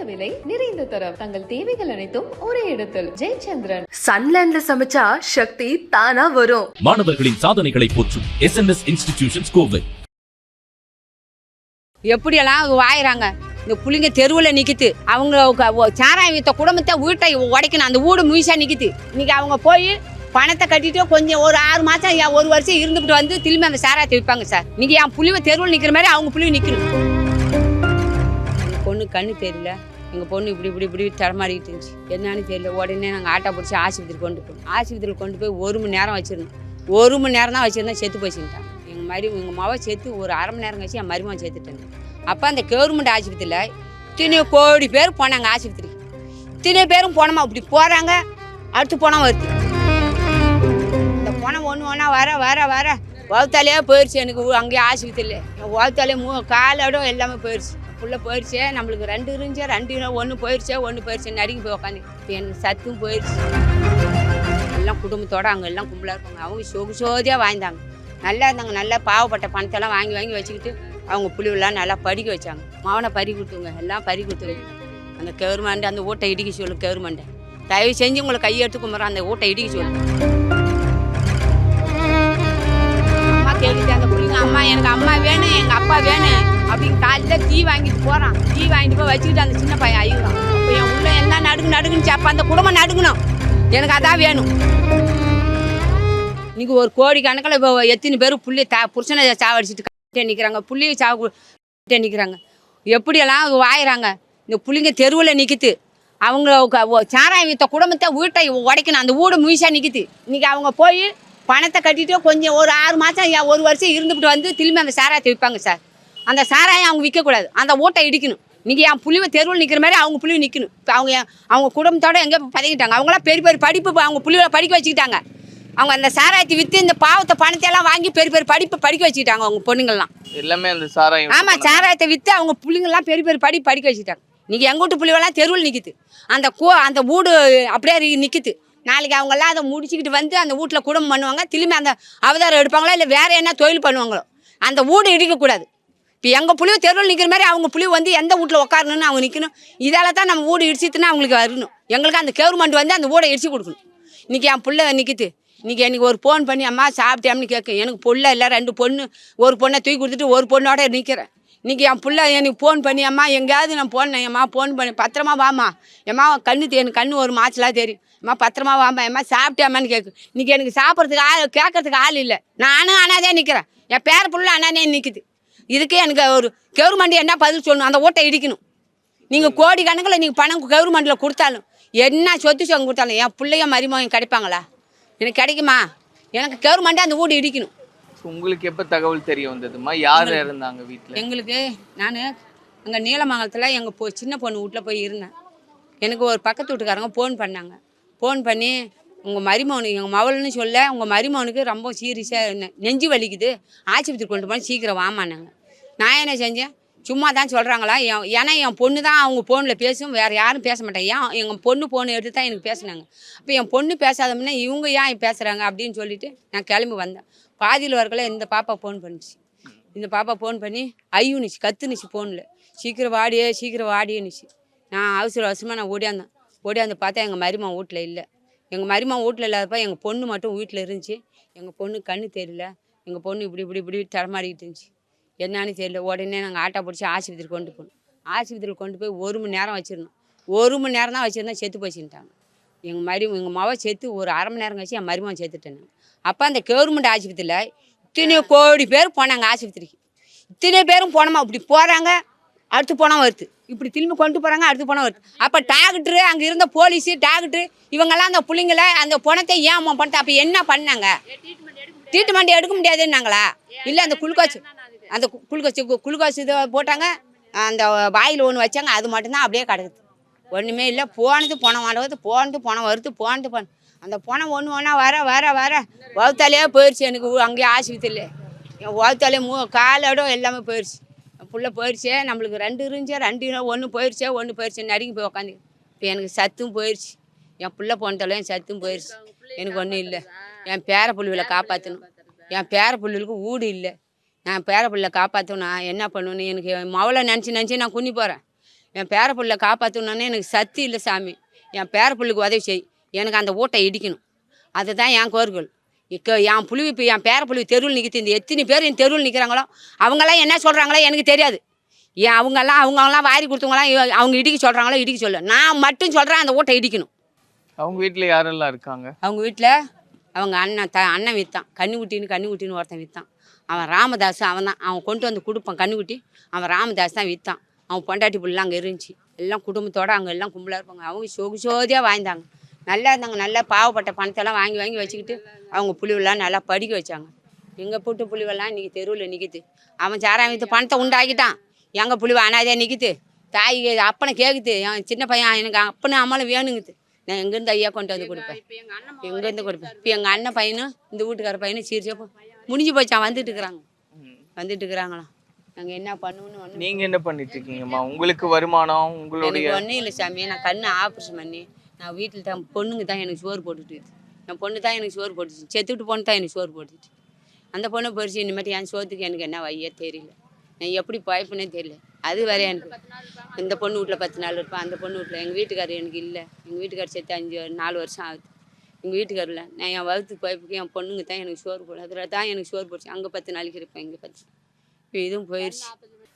விலை, நிறைந்த தரம். தங்கள் தேவைகள் அனைத்தும் ஒரே இடத்தில். ஜெயச்சந்திரன். சன்லேண்ட்ல சமைச்சா சக்தி தானா வரும். மாணவர்களின் சாதனைகளை போற்றும் SNS இன்ஸ்டிடியூஷன்ஸ் கோவை. எப்படியெல்லாம் வாயிறாங்க. இந்த புள்ளிங்க தெருவில் நிற்கிது. அவங்க சாராயம் வித்த குடும்பத்தை வீட்டை உடைக்கணும். அந்த வீடு முயசா நிற்கிது. இன்னைக்கு அவங்க போய் பணத்தை கட்டிட்டு கொஞ்சம் ஒரு 6 மாதம் ஒரு வருஷம் இருந்துக்கிட்டு வந்து திரும்பி அந்த சாராயத்தை விற்பாங்க சார். இன்னைக்கு என் புள்ளிவை தெருவில் நிற்கிற மாதிரி அவங்க புள்ளிவை நிற்கணும். எங்கள் பொண்ணு கண்ணு தெரியல. எங்கள் பொண்ணு இப்படி தடமாடிக்கிட்டு இருந்துச்சு. என்னன்னு தெரியல. உடனே நாங்கள் ஆட்டோ பிடிச்சி ஆஸ்பத்திரி கொண்டு போனோம். ஆஸ்பத்திரியில் கொண்டு போய் 1 மணி நேரம் வச்சிருந்தோம். 1 மணி நேரம் தான் வச்சுருந்தா செத்து போச்சுட்டாங்க. எங்கள் மவ சேர்த்து ஒரு 1/2 மணி நேரம் கழிச்சு என் மருமகன் சேர்த்துட்டேன். அப்போ அந்த கவர்மெண்ட் ஆஸ்பத்திரியில் இத்தனை கோடி பேர் போனாங்க ஆஸ்பத்திரிக்கு. இத்தனை பேரும் போனோமா அப்படி போகிறாங்க. அடுத்து போனால் வருது. இந்த போனால் ஒன்று வர வகுத்தாலே போயிடுச்சு. எனக்கு அங்கேயே ஆஸ்பத்திரியில் என் வகுத்தாலே காலோட எல்லாமே போயிடுச்சு. ஃபுல்லாக போயிடுச்சே. நம்மளுக்கு 2 இருந்துச்சு. 2 ஒன்று போயிடுச்சு நடுங்கி போய் உட்காந்து. இப்போ எனக்கு சத்தும் போயிடுச்சு. எல்லாம் குடும்பத்தோடு அங்கே எல்லாம் கும்பலாக இருப்பாங்க. அவங்க சோதியாக வாழ்ந்தாங்க. நல்லா இருந்தாங்க. நல்லா பாவப்பட்ட பணத்தெல்லாம் வாங்கி வச்சுக்கிட்டு அவங்க புள்ளிவெல்லாம் நல்லா படிக்க வச்சாங்க. மாவனை பறி கொடுத்துங்க. எல்லாம் பறி கொடுத்துங்க. அந்த கவர்மெண்ட் அந்த ஊட்டை இடிக்க சொல்லு. கவர்மெண்ட்டை தயவு செஞ்சு உங்களை கையெடுத்து கும்பிட்றோம். அந்த ஊட்டை இடிக்க சொல்லு. அம்மா கேட்டுட்டு அந்த பிள்ளைங்க அம்மா எனக்கு அம்மா வேணும், எங்கள் அப்பா வேணும் அப்படின்னு காலையில் டீ வாங்கிட்டு போகிறான். டீ வாங்கிட்டு போய் வச்சுக்கிட்டு அந்த சின்ன பையன் அழுகுறான். அப்போ என் உள்ள என்ன நடுங்குன்னு அப்போ அந்த குடும்பம் நடுங்கணும். எனக்கு அதான் வேணும். இன்னைக்கு ஒரு கோடி கணக்கில் இப்போ எத்தனை பேர் புருஷனை சாவடிச்சிட்டு நிற்கிறாங்க. புள்ளியை சாவிட்டு நிற்கிறாங்க. எப்படியெல்லாம் வாயிறாங்க. இந்த புள்ளிங்க தெருவில் நிற்கிது. அவங்க சாராயம் வித்த குடும்பத்தை வீட்டை உடைக்கணும். அந்த வீடு முயசா நிற்கிது. இன்றைக்கி அவங்க போய் பணத்தை கட்டிட்டு கொஞ்சம் ஒரு 6 மாதம் ஒரு வருஷம் இருந்துக்கிட்டு வந்து திரும்பி அந்த சாராயத்தை விற்பாங்க சார். அந்த சாராயம் அவங்க விற்கக்கூடாது. அந்த வீட்டை இடிக்கணும். இன்றைக்கி என் புள்ளிவை தெருவில் நிற்கிற மாதிரி அவங்க புள்ளிவை நிற்கணும். இப்போ அவங்க குடும்பத்தோடு எங்கே பதவிட்டாங்க. அவங்களாம் பெரிய படிப்பு அவங்க புள்ளிகளை படிக்க வச்சுக்கிட்டாங்க. அவங்க அந்த சாராயத்தை விற்று இந்த பாவத்தை பணத்தை எல்லாம் வாங்கி பெரிய படிப்பு படிக்க வச்சுக்கிட்டாங்க. அவங்க பொண்ணுங்கள்லாம் எல்லாமே அந்த சாராயம். ஆமாம், சாராயத்தை விற்று அவங்க பிள்ளைங்கள்லாம் பெரிய படிக்க வச்சுக்கிட்டாங்க. இன்றைக்கி எங்கள் வீட்டு பிள்ளைவெல்லாம் தெருவில் நிற்கிது. அந்த வீடு அப்படியே நிற்கிது. நாளைக்கு அவங்கெல்லாம் அதை முடிச்சுக்கிட்டு வந்து அந்த வீட்டில் குடும்பம் பண்ணுவாங்க. திரும்பி அந்த அவதாரம் எடுப்பாங்களா இல்லை வேறு என்ன தொழில் பண்ணுவாங்களோ. அந்த வீடு இடிக்கக்கூடாது. இப்போ எங்கள் புள்ளிவை தெருவில் நிற்கிற மாதிரி அவங்க புள்ளி வந்து எந்த வீட்டில் உட்காரணுன்னு அவங்க நிற்கணும். இதால் தான் நம்ம வீடு இடிச்சிட்டுன்னா அவங்களுக்கு வரணும். எங்களுக்கு அந்த கவர்மெண்ட் வந்து அந்த வீடை இடிச்சு கொடுக்கணும். இன்றைக்கி என் பிள்ளை நிற்கிது. இன்றைக்கி எனக்கு ஒரு ஃபோன் பண்ணி அம்மா சாப்பிட்டேன்னு கேட்கும். எனக்கு பொண்ணு இல்லை, 2 பொண்ணு. ஒரு பொண்ணை தூக்கி கொடுத்துட்டு ஒரு பொண்ணோட நிற்கிறேன். இன்றைக்கி என் பிள்ளை எனக்கு ஃபோன் பண்ணி அம்மா எங்கேயாவது நான் போனேன் அம்மா ஃபோன் பண்ணி பத்திரமா வாம்மா எம்மா எனக்கு கண்ணு ஒரு மாச்சலாக தெரியும் அம்மா பத்திரமா வாம்மா எம்மா சாப்பிட்டேம்மான்னு கேட்கும். இன்றைக்கி எனக்கு சாப்பிட்றதுக்கு கேட்கறதுக்கு ஆள் இல்லை. நானும் அனாதே நிற்கிறேன். என் பேர பிள்ளை அனாதே நிற்குது. இதுக்கு எனக்கு ஒரு கவர்மெண்ட் என்ன பதில் சொல்லணும். அந்த ஓட்டை இடிக்கணும். நீங்கள் கோடி கணக்கில் நீங்கள் பணம் கவர்மெண்ட்டில் கொடுத்தாலும் என்ன சொத்து சொங்க கொடுத்தாலும் என் பிள்ளைய மருமகன் கிடைப்பாங்களா? எனக்கு கிடைக்குமா? எனக்கு கவர்மெண்ட்டே அந்த வீடு இடிக்கணும். உங்களுக்கு எப்போ தகவல் தெரிய வந்ததுமா? யார் இருந்தாங்க வீட்டில்? எங்களுக்கு நான் அங்கே நீலமங்கலத்தில் எங்கள் சின்ன பொண்ணு வீட்டில் போய் இருந்தேன். எனக்கு ஒரு பக்கத்து வீட்டுக்காரங்க ஃபோன் பண்ணாங்க. ஃபோன் பண்ணி உங்கள் மருமகனுக்கு எங்கள் மவள்னு சொல்ல உங்கள் மருமகனுக்கு ரொம்ப சீரியஸாக நெஞ்சு வலிக்குது, ஆஸ்பத்திரி கொண்டு போனால் சீக்கிரம் வாமானாங்க. நான் என்ன செஞ்சேன்? சும்மா தான் சொல்கிறாங்களா? ஏன்னா என் பொண்ணு தான் அவங்க ஃபோனில் பேசும், வேறு யாரும் பேச மாட்டாங்க. எங்கள் பொண்ணு ஃபோன் எடுத்து தான் எனக்கு பேசினாங்க. அப்போ என் பொண்ணு பேசாதமுன்னா இவங்க ஏன் பேசுகிறாங்க அப்படின்னு சொல்லிவிட்டு நான் கிளம்பி வந்தேன். பாதியில் வரக்குள்ள இந்த பாப்பா ஃபோன் பண்ணிச்சு. இந்த பாப்பா ஃபோன் பண்ணி ஐயுனுச்சு, கத்துனுச்சு ஃபோனில். சீக்கிரம் வாடியேனுச்சு. நான் அவசரமாக நான் ஓடியாந்து பார்த்தா எங்கள் மருமகன் வீட்டில் இல்லை. எங்கள் மருமகன் வீட்டில் இல்லாதப்ப எங்கள் பொண்ணு மட்டும் வீட்டில் இருந்துச்சு. எங்கள் பொண்ணு கண்ணு தெரியல. எங்கள் பொண்ணு இப்படி தடமாடிக்கிட்டு இருந்துச்சு. என்னன்னு தெரியல. உடனே நாங்கள் ஆட்டோ பிடிச்சி ஆஸ்பத்திரி கொண்டு போனோம். ஆஸ்பத்திரியில் கொண்டு போய் 1 மணி நேரம் வச்சுருந்தோம். 1 மணி நேரம் தான் வச்சுருந்தா செத்து போச்சுட்டாங்க. எங்கள் மவ சேர்த்து ஒரு 1/2 மணி நேரம் கழிச்சு என் மருமகன் சேர்த்துட்டேன். அப்போ அந்த கவர்மெண்ட் ஆஸ்பத்திரியில் இத்தனை கோடி பேர் போனாங்க ஆஸ்பத்திரிக்கு. இத்தனை பேரும் போனோமா அப்படி போகிறாங்க. அடுத்து போனால் வருது. இப்படி திரும்பி கொண்டு போகிறாங்க. அடுத்து போனால் வருது. அப்போ டாக்டரு அங்கே இருந்த போலீஸு டாக்டரு இவங்கெல்லாம் அந்த பிள்ளைங்கள அந்த பணத்தை ஏன் பண்ணிட்டு அப்போ என்ன பண்ணாங்க? ட்ரீட்மெண்ட் எடுக்க முடியாதுன்னாங்களா? இல்லை அந்த குளுக்கோஸ் இதை போட்டாங்க. அந்த வாயில் ஒன்று வச்சாங்க. அது மட்டும்தான் அப்படியே கிடக்குது. ஒன்றுமே இல்லை. பணம் வருது. அந்த பணம் ஒன்று வர வகுத்தாலே போயிடுச்சு. எனக்கு அங்கேயே ஆஸ்பத்திரியில் என் வகுத்தாலே காலோட எல்லாமே போயிடுச்சு. என் புள்ள போயிடுச்சே. நம்மளுக்கு 2 இருந்துச்சு. 2 ஒன்று போயிடுச்சு நடுங்கி போய் உட்காந்து. இப்போ எனக்கு சத்தும் போயிடுச்சு. என் புள்ள போனதால என் சத்தும் போயிடுச்சு. எனக்கு ஒன்றும் இல்லை. என் பேர புள்ளிகளை காப்பாற்றணும். என் பேர புள்ளிகளுக்கு வீடு இல்லை. நான் பேர பிள்ளை காப்பாற்றணும். நான் என்ன பண்ணுவேன்னு எனக்கு மவளை நினச்சி நான் குனி போகிறேன். என் பேர பிள்ளை காப்பாற்றணுன்னே எனக்கு சக்தி இல்லை சாமி. என் பேர பிள்ளைக்கு உதவி செய், எனக்கு அந்த ஊட்டை இடிக்கணும். அதுதான் என் கோர்கள். என் புழுவி இப்போ என் பேர புழுவி தெருவில் நிற்கிது. இந்த எத்தனை பேர் என் தெருவில் நிற்கிறாங்களோ அவங்களாம் என்ன சொல்கிறாங்களோ எனக்கு தெரியாது. ஏன் அவங்கெல்லாம் வாரி கொடுத்தவங்களாம் அவங்க இடிக்க சொல்கிறாங்களோ இடிக்க சொல்ல, நான் மட்டும் சொல்கிறேன் அந்த ஊட்டை இடிக்கணும். அவங்க வீட்டில் யாரெல்லாம் இருக்காங்க? அவங்க வீட்டில் அவங்க அண்ணன் விற்றான், கன்னிக்குட்டின்னு ஒருத்தன் விற்றான். அவன் ராமதாஸ், அவன் கொண்டு வந்து கொடுப்பான் கன்னிக்குட்டி. அவன் ராமதாஸ் தான் விற்றான். அவன் பொண்டாட்டி பிள்ளைலாம் அங்கே இருந்துச்சு. எல்லாம் குடும்பத்தோடு அங்கே எல்லாம் கும்பலாக இருப்பாங்க. அவங்க சோதியாக வாழ்ந்தாங்க, நல்லா இருந்தாங்க. நல்லா பாவப்பட்ட பணத்தெல்லாம் வாங்கி வச்சுக்கிட்டு அவங்க புள்ளிவெல்லாம் நல்லா படிக்க வச்சாங்க. எங்கள் போட்டு புள்ளிவெல்லாம் இன்றைக்கி தெருவில் நிற்கிது. அவன் சாராயம் விற்று பணத்தை உண்டாக்கிட்டான். எங்கள் புள்ளிவ அனாதையாக நிற்கிது. தாய் அப்பனை கேட்குது, என் சின்ன பையன் எனக்கு அப்பனும் அம்மாவும் வேணுங்குது. நான் எங்கேருந்து ஐயா கொண்டு வந்து கொடுப்பேன், எங்கேருந்து கொடுப்பேன். இப்போ எங்கள் அண்ணன் பையனும் இந்த வீட்டுக்கார பையனும் சீர்ச்சியப்போ முடிஞ்சு போச்சான். வந்துட்டு இருக்கிறாங்களாம். நாங்கள் என்ன பண்ணுவோன்னு நீங்கள் என்ன பண்ணிட்டு இருக்கீங்கம்மா? உங்களுக்கு வருமானம் உங்களுடைய? ஒன்றும் இல்லை சாமி. நான் கண்ணு ஆப்ரேஷன் பண்ணி நான் வீட்டில் தான் பொண்ணுங்க தான் எனக்கு சோறு போட்டுட்டு, என் பொண்ணு தான் எனக்கு சோறு போட்டுச்சு. செத்துட்டு பொண்ணு தான் எனக்கு சோறு போட்டுச்சு. அந்த பொண்ணை பொறிச்சு இனிமேட்டு என் சோத்துக்கு எனக்கு என்ன வையே தெரியல, நான் எப்படி பழப்புனே தெரியல. அது வரை எனக்கு இந்த பொண்ணு வீட்டில் 10 நாள் இருப்பேன், அந்த பொண்ணு வீட்டில். எங்கள் வீட்டுக்காரர் எனக்கு இல்லை. எங்கள் வீட்டுக்காரர் செத்து 4 வருஷம் ஆகுது. எங்கள் வீட்டுக்காரில் நான் என் வகுத்துக்கு பைப்புக்கு என் பொண்ணுங்க தான் எனக்கு சோறு போடும். அதில் தான் எனக்கு சோறு போடுச்சு. அங்கே 10 நாளைக்கு இருப்பேன், இங்கே 10. இப்போ இதுவும் போயிடுச்சு.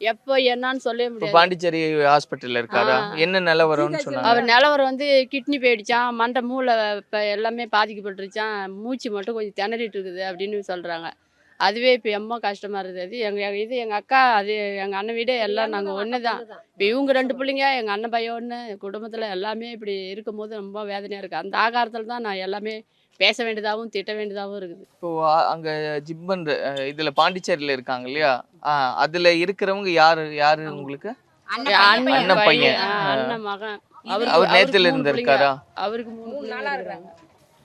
எப்போ என்னன்னு சொல்லவே முடியாது. பாண்டிச்சேரி ஹாஸ்பிட்டல்ல இருக்காரா? என்ன நிலவரம்னு சொன்னாங்க? அவர் நிலவரம் வந்து கிட்னி போயிடுச்சான், மண்டை மூளை இப்போ எல்லாமே பாதிக்கப்பட்டுருச்சான், மூச்சு மட்டும் கொஞ்சம் திணறிட்டு இருக்குது அப்படின்னு சொல்கிறாங்க. அதுவே இப்போ எம்மோ கஷ்டமாக இருக்குது. அது எங்கள் அக்கா, அது எங்கள் அண்ணன் வீடு எல்லாம் நாங்கள் ஒன்று தான். இப்போ இவங்க 2 பிள்ளைங்க, எங்கள் அண்ணன் பையன் ஒன்று, குடும்பத்தில் எல்லாமே இப்படி இருக்கும்போது ரொம்ப வேதனையாக இருக்குது. அந்த ஆகாரத்தில் தான் நான் எல்லாமே பேச வேண்டியதாகவும் திட்ட வேண்டியதாகவும் இருக்குது. இப்போ அங்க ஜிப்மன் இதுல பாண்டிச்சேரியில இருக்காங்க இல்லையா? அதுல இருக்கிறவங்க யாரு உங்களுக்கு? அண்ணன் பையன், அண்ணன் மகன். அவர் நேத்துல இருந்து இருக்காரா? அவருக்கு 3 நாளா இருக்காங்க.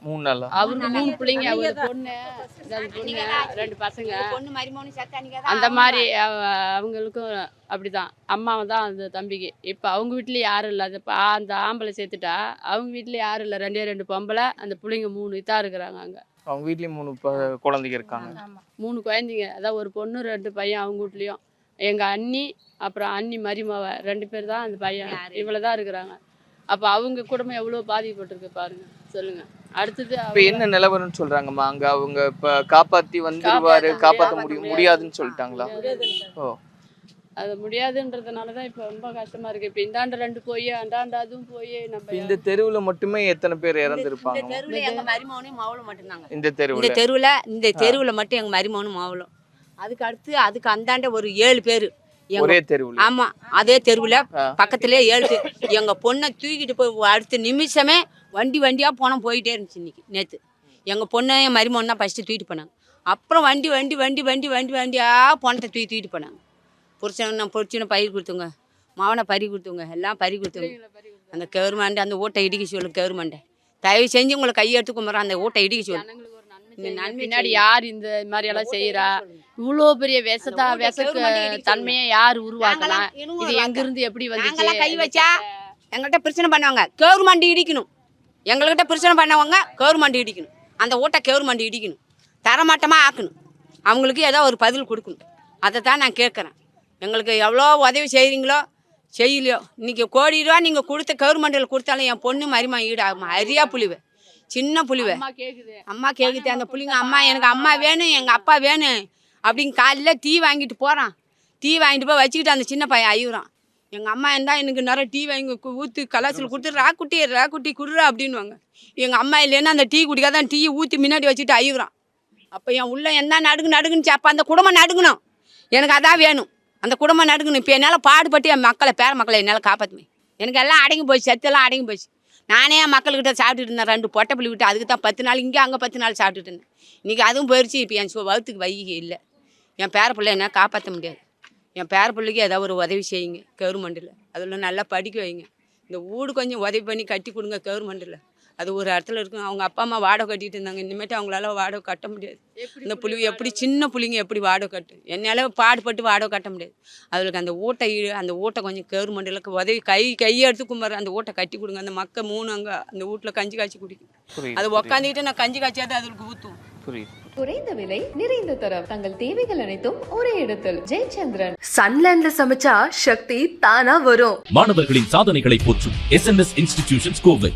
3 நாளா? அவருக்கு 3 பிள்ளைங்க, ஒரு பொண்ணு, 2 பசங்க. அந்த மாதிரி அவங்களுக்கும் அப்படிதான். அம்மாவை தான் அந்த தம்பிக்கு. இப்போ அவங்க வீட்லேயும் யாரும் இல்லை. அந்த ஆம்பளை சேர்த்துட்டா அவங்க வீட்லேயும் யாரும் இல்லை. 2 பொம்பளை, அந்த பிள்ளைங்க 3 இதாக இருக்கிறாங்க. அங்கே அவங்க வீட்லேயும் 3 குழந்தைங்க இருக்காங்க. 3 குழந்தைங்க, அதான் ஒரு பொண்ணு 2 பையன் அவங்க வீட்லேயும். எங்கள் அண்ணி, அப்புறம் அண்ணி மருமவ 2 பேர் தான் அந்த பையன். இவ்வளோ தான் இருக்கிறாங்க. அப்போ அவங்க குடும்பம் எவ்வளோ பாதிக்கப்பட்டிருக்கு பாருங்க, சொல்லுங்க. அடுத்தது இப்போ என்ன நிலவரம்னு சொல்றாங்கம்மா? அங்க அவங்க இப்போ காப்பாற்றி வந்துருவாரு, காப்பாற்ற முடியாதுன்னு சொல்லிட்டாங்களா? ஓ, அது முடியாதுன்றதுனால தான் இப்போ ரொம்ப கஷ்டமா இருக்கு. இப்போ இந்தாண்ட 2 போய் அந்தாண்ட அதுவும் போய் நம்ம இந்த தெருவுல மட்டுமே எத்தனை பேர் இறந்துருப்பாங்க? தெருவில் எங்கள் மருமகனும் மாவளும் மட்டும்தாங்க. இந்த தெருவில் மட்டும் எங்கள் மருமகனும் மாவளும். அதுக்கு அந்தாண்ட ஒரு 7 பேர். ஒரே தெருவில்? ஆமா, அதே தெருவில் பக்கத்துலேயே 7 பேர். எங்கள் பொண்ணை தூக்கிட்டு போய் அடுத்த நிமிஷமே வண்டியாக போனோம், போயிட்டே இருந்துச்சு. இன்னைக்கு நேற்று எங்கள் பொண்ணை என் மருமகன் தான் ஃபஸ்ட்டு தூக்கிட்டு போனாங்க. அப்புறம் வண்டியாக போனத்தை தூக்கிட்டு போனாங்க. புருஷனை பயிர் கொடுத்துங்க, மாவனை பறி கொடுத்துங்க, எல்லாம் பறி கொடுத்துங்க. அந்த கவர்மெண்ட் அந்த ஓட்டை இடிக்க சொல்லு. கவர்மெண்ட்டை தயவு செஞ்சு உங்களை கையெடுத்து கும்பிட்றோம், அந்த ஓட்டை இடிக்க சொல்லு. பின்னாடி யார் இந்த மாதிரி எல்லாம் செய்யறா? இவ்வளோ பெரிய விஷ தன்மையை யார் உருவாக்கலாம்? இது எங்கிருந்து எப்படி வந்து கை வச்சா எங்கள்கிட்ட பிரச்சனை பண்ணுவாங்க. கவர்மெண்ட் இடிக்கணும். எங்கள்கிட்ட பிரச்சனை பண்ணவங்க கவர்மெண்ட் இடிக்கணும். அந்த ஓட்டை கவர்மெண்ட் இடிக்கணும், தரமாட்டமாக ஆக்கணும். அவங்களுக்கு ஏதோ ஒரு பதில் கொடுக்கணும். அதை தான் நான் கேட்குறேன். எங்களுக்கு எவ்வளோ உதவி செய்கிறீங்களோ செய்யலையோ, இன்றைக்கி ₹1 கோடி நீங்கள் கொடுத்த கவர்மெண்ட்டில் கொடுத்தாலும் என் பொண்ணு மருமா ஈடாகுமா? அரியா புலிவை, சின்ன புலிவை. அம்மா கேட்குது அந்த பிள்ளைங்க, அம்மா எனக்கு அம்மா வேணும், எங்கள் அப்பா வேணும் அப்படின்னு காலையில் டீ வாங்கிட்டு போகிறான். டீ வாங்கிட்டு போய் வச்சுக்கிட்டு அந்த சின்ன பையன் அழுகுறான். எங்கள் அம்மா இருந்தால் எனக்கு நிறைய டீ வாங்கி ஊற்றி கலாசில் கொடுத்து ராக்குட்டி குடுறா அப்படின்வாங்க. எங்கள் அம்மா இல்லைன்னா அந்த டீ குடிக்காதான் டீ ஊற்றி முன்னாடி வச்சுட்டு அழுகுறான். அப்போ என் உள்ள என்ன நடுங்குன்னு அப்போ அந்த குடும்பம் நடுங்கணும். எனக்கு அதான் வேணும், அந்த குடும்பம் நடுங்கணும். இப்போ என்னால் பாடுபட்டு என் பேர மக்களை என்னால் காப்பாற்றுவேன். எனக்கு எல்லாம் அடங்கி போச்சு, சத்தெல்லாம் அடங்கி போச்சு. நானே என் மக்கள்கிட்ட சாப்பிட்டுட்டு இருந்தேன். 2 பொட்டை பிள்ளை விட்டு அதுக்கு தான் 10 நாள் இங்கே அங்கே 10 நாள் சாப்பிட்டுட்டு இருந்தேன். இன்றைக்கி அதுவும் போயிடுச்சு. இப்போ என் வகுத்துக்கு வைகை இல்லை. என் பேர பிள்ளை என்ன காப்பாற்ற முடியாது. என் பேர பிள்ளைக்கு ஏதாவது ஒரு உதவி செய்யுங்க கவர்மெண்ட்டில். அதில் நல்லா படிக்க வைங்க. இந்த வீடு கொஞ்சம் உதவி பண்ணி கட்டி கொடுங்க கவர்மெண்ட்டில். அது ஒரு இடத்துல இருக்கும். அவங்க அப்பா அம்மா வாடகை கட்டிட்டு இருந்தாங்க. இனிமேட்டு அவங்களால வாடகை கட்ட முடியாது. இந்த புள்ளி எப்படி சின்ன பிள்ளைங்க எப்படி வாடகை கட்டு? என்னால் பாடுபட்டு வாடகை கட்ட முடியாது. அதுக்கு அந்த ஓட்டை கொஞ்சம் கவர்மெண்ட்டில் உதவி கையெடுத்து கும்பிட்ற அந்த ஓட்டை கட்டி கொடுங்க. அந்த மக்கள் 3 அங்கே அந்த வீட்டில் கஞ்சி காய்ச்சி குடிக்கும். அது உக்காந்துக்கிட்டு நான் கஞ்சி காய்ச்சியாவது அதுக்கு ஊற்றுவோம். புரியுது. குறைந்த விலை நிறைந்த தரம் தங்கள் தேவைகள் அனைத்தும் ஒரே இடத்தில் ஜெயச்சந்திரன். சன்லேண்ட்ல சமைச்சா சக்தி தானா வரும். மாணவர்களின் சாதனைகளை போற்றும் SNS இன்ஸ்டிடியூஷன்ஸ் கோவை.